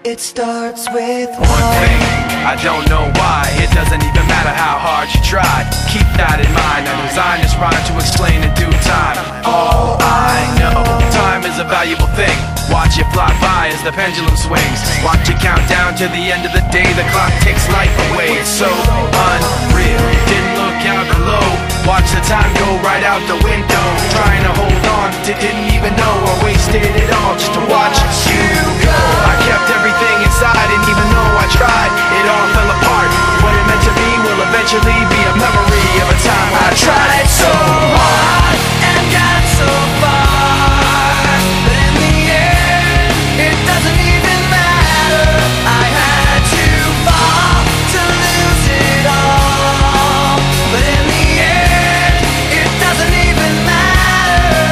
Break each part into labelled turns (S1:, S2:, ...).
S1: It starts with
S2: one thing, I don't know why. It doesn't even matter how hard you try. Keep that in mind. I designed this rhyme to explain in due time. All I know, time is a valuable thing. Watch it fly by as the pendulum swings. Watch it count down to the end of the day. The clock takes life away. It's so unreal. Didn't look out below. Watch the time go right out the window. Trying to hold on, didn't even know I wasted it all just to watch you go. I kept everything inside, and even though I tried, it all fell apart. What it meant to be will eventually be a memory of a time when I tried so hard and got so far, but in the end, it doesn't even matter. I had to fall to lose it all, but in the end, it doesn't even matter.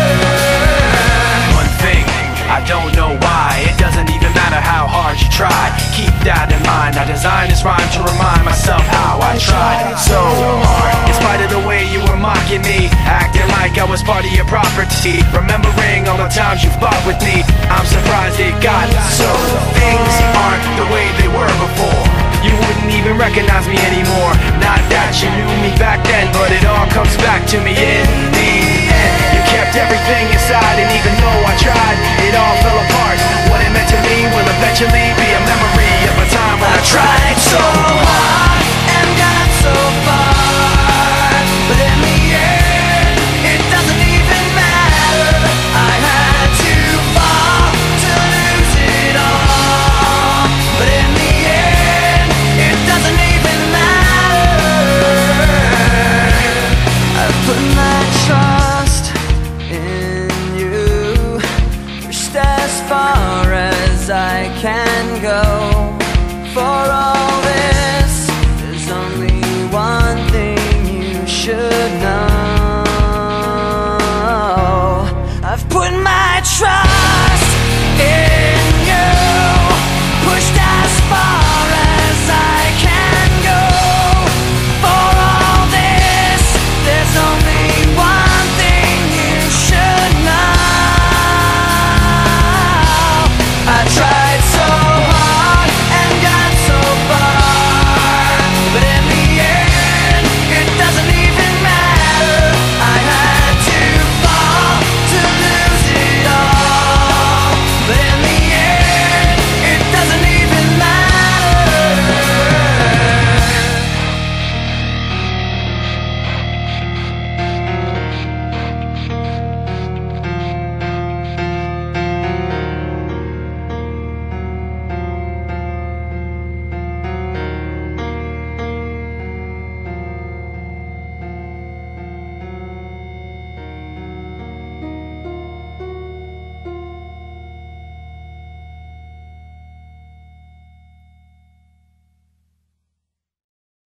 S2: One thing, I don't know why. It doesn't even matter how hard you try. Keep that in mind. I designed this rhyme to remind myself how I tried so hard. In spite of the way you were mocking me, acting like I was part of your property, remembering all the times you fought with me, I'm surprised it got so. Things aren't the way they were before. You wouldn't even recognize me anymore. Not that you knew me back then, but it all comes back to me in the end. You kept everything inside, and even though I tried, it all fell apart. What it meant to me will eventually be a memory of a time when I tried so hard and got so far, but in the end, it doesn't even matter. I had to fall to lose it all, but in the end, it doesn't even matter. I've put my trust in you, pushed as far as I can go.